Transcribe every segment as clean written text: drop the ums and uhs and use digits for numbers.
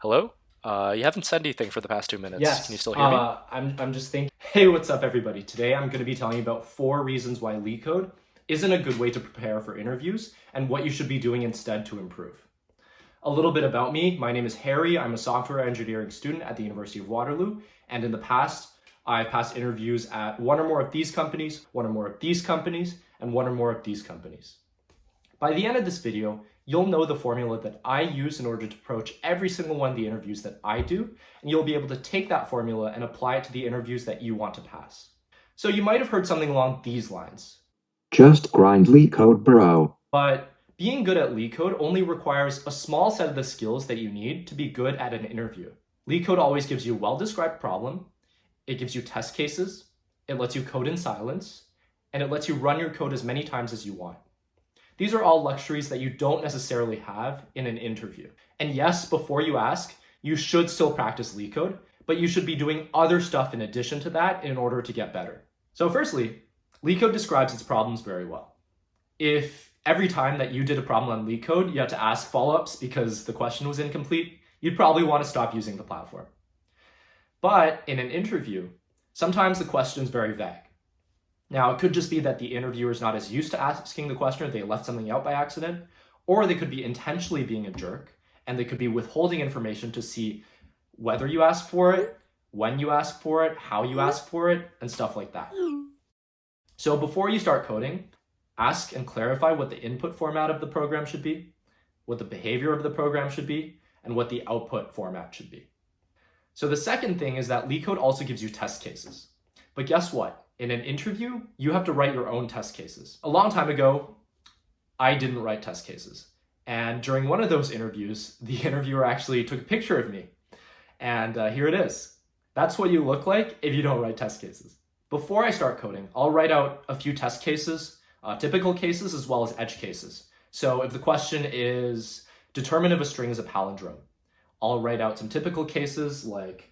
Hello? You haven't said anything for the past 2 minutes. Can you Yes, still hear me? I'm just thinking. Hey, what's up, everybody? Today I'm going to be telling you about 4 reasons why Leetcode isn't a good way to prepare for interviews and what you should be doing instead to improve. A little bit about me. My name is Harry. I'm a software engineering student at the University of Waterloo, and in the past, I've passed interviews at one or more of these companies, one or more of these companies, and one or more of these companies. By the end of this video, you'll know the formula that I use in order to approach every single one of the interviews that I do, and you'll be able to take that formula and apply it to the interviews that you want to pass. So you might have heard something along these lines. Just grind Leetcode, bro. But being good at Leetcode only requires a small set of the skills that you need to be good at an interview. Leetcode always gives you a well-described problem, it gives you test cases, it lets you code in silence, and it lets you run your code as many times as you want. These are all luxuries that you don't necessarily have in an interview. And yes, before you ask, you should still practice Leetcode, but you should be doing other stuff in addition to that in order to get better. So firstly, Leetcode describes its problems very well. If every time that you did a problem on Leetcode, you had to ask follow-ups because the question was incomplete, you'd probably want to stop using the platform. But in an interview, sometimes the question is very vague. Now, it could just be that the interviewer is not as used to asking the question, or they left something out by accident, or they could be intentionally being a jerk, and they could be withholding information to see whether you ask for it, when you ask for it, how you ask for it, and stuff like that. So before you start coding, ask and clarify what the input format of the program should be, what the behavior of the program should be, and what the output format should be. So the second thing is that Leetcode also gives you test cases. But guess what? In an interview, you have to write your own test cases. A long time ago, I didn't write test cases. And during one of those interviews, the interviewer actually took a picture of me. And here it is. That's what you look like if you don't write test cases. Before I start coding, I'll write out a few test cases, typical cases, as well as edge cases. So if the question is determine if a string is a palindrome, I'll write out some typical cases like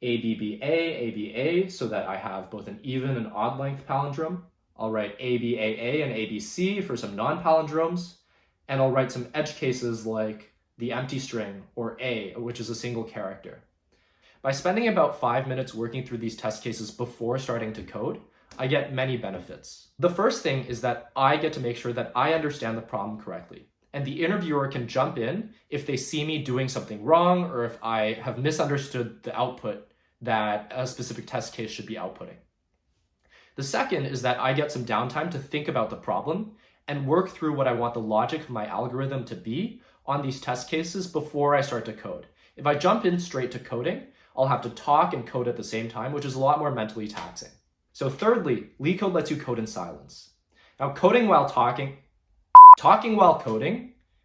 ABBA, ABA, so that I have both an even and odd length palindrome. I'll write ABAA and ABC for some non-palindromes, and I'll write some edge cases like the empty string, or A, which is a single character. By spending about 5 minutes working through these test cases before starting to code, I get many benefits. The first thing is that I get to make sure that I understand the problem correctly, and the interviewer can jump in if they see me doing something wrong or if I have misunderstood the output that a specific test case should be outputting. The second is that I get some downtime to think about the problem and work through what I want the logic of my algorithm to be on these test cases before I start to code. If I jump in straight to coding, I'll have to talk and code at the same time, which is a lot more mentally taxing. So thirdly, Leetcode lets you code in silence. Now, talking while coding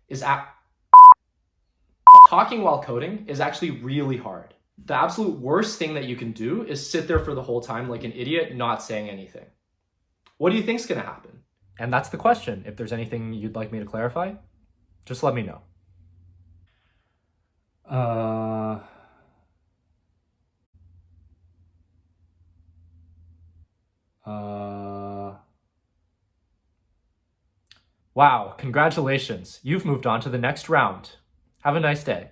is actually really hard. The absolute worst thing that you can do is sit there for the whole time like an idiot, not saying anything. What do you think's gonna happen? And that's the question. If there's anything you'd like me to clarify, just let me know. Wow, congratulations. You've moved on to the next round. Have a nice day.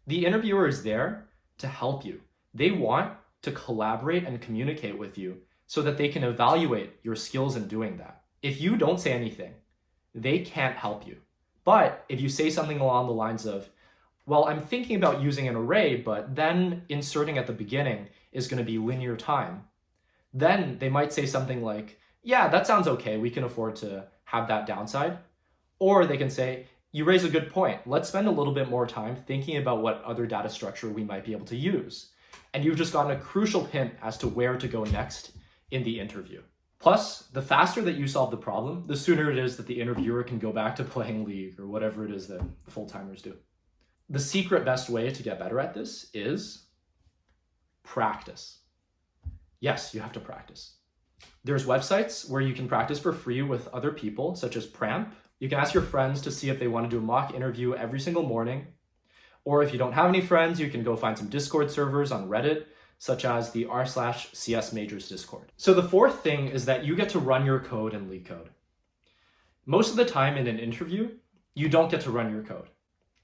The interviewer is there to help you. They want to collaborate and communicate with you so that they can evaluate your skills in doing that. If you don't say anything, they can't help you. But if you say something along the lines of, well, I'm thinking about using an array, but then inserting at the beginning is going to be linear time, then they might say something like, yeah, that sounds okay. We can afford to have that downside. Or they can say, you raise a good point. Let's spend a little bit more time thinking about what other data structure we might be able to use. And you've just gotten a crucial hint as to where to go next in the interview. Plus, the faster that you solve the problem, the sooner it is that the interviewer can go back to playing League or whatever it is that full-timers do. The secret best way to get better at this is practice. Yes, you have to practice. There's websites where you can practice for free with other people, such as Pramp. You can ask your friends to see if they want to do a mock interview every single morning. Or if you don't have any friends, you can go find some Discord servers on Reddit, such as the r/CS Majors Discord. So the fourth thing is that you get to run your code in Leetcode. Most of the time in an interview, you don't get to run your code.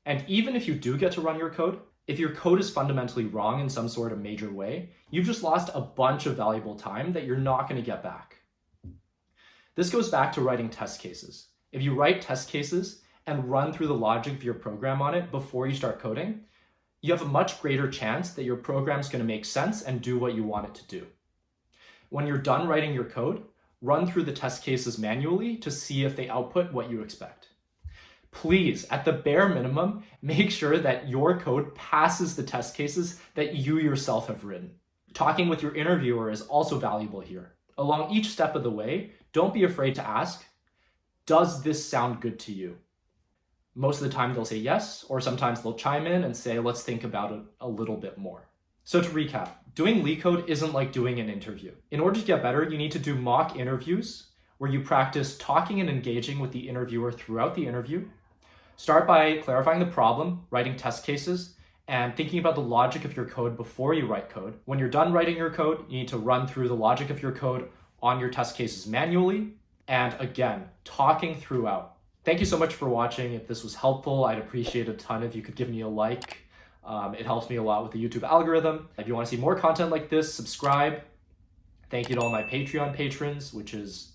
And even if you do get to run your code, if your code is fundamentally wrong in some sort of major way, you've just lost a bunch of valuable time that you're not going to get back. This goes back to writing test cases. If you write test cases and run through the logic of your program on it before you start coding, you have a much greater chance that your program's going to make sense and do what you want it to do. When you're done writing your code, run through the test cases manually to see if they output what you expect. Please, at the bare minimum, make sure that your code passes the test cases that you yourself have written. Talking with your interviewer is also valuable here. Along each step of the way, don't be afraid to ask, does this sound good to you? Most of the time they'll say yes, or sometimes they'll chime in and say, let's think about it a little bit more. So to recap, doing Leetcode isn't like doing an interview. In order to get better, you need to do mock interviews where you practice talking and engaging with the interviewer throughout the interview. Start by clarifying the problem, writing test cases, and thinking about the logic of your code before you write code. When you're done writing your code, you need to run through the logic of your code on your test cases manually, and again, talking throughout. Thank you so much for watching. If this was helpful, I'd appreciate a ton if you could give me a like. It helps me a lot with the YouTube algorithm. If you want to see more content like this, subscribe. Thank you to all my Patreon patrons, which is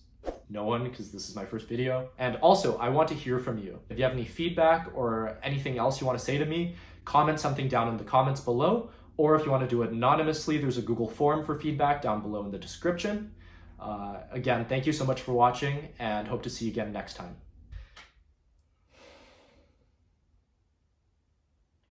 no one because this is my first video. And also, I want to hear from you. If you have any feedback or anything else you want to say to me, comment something down in the comments below. Or if you want to do it anonymously, there's a Google form for feedback down below in the description. Again, thank you so much for watching and hope to see you again next time.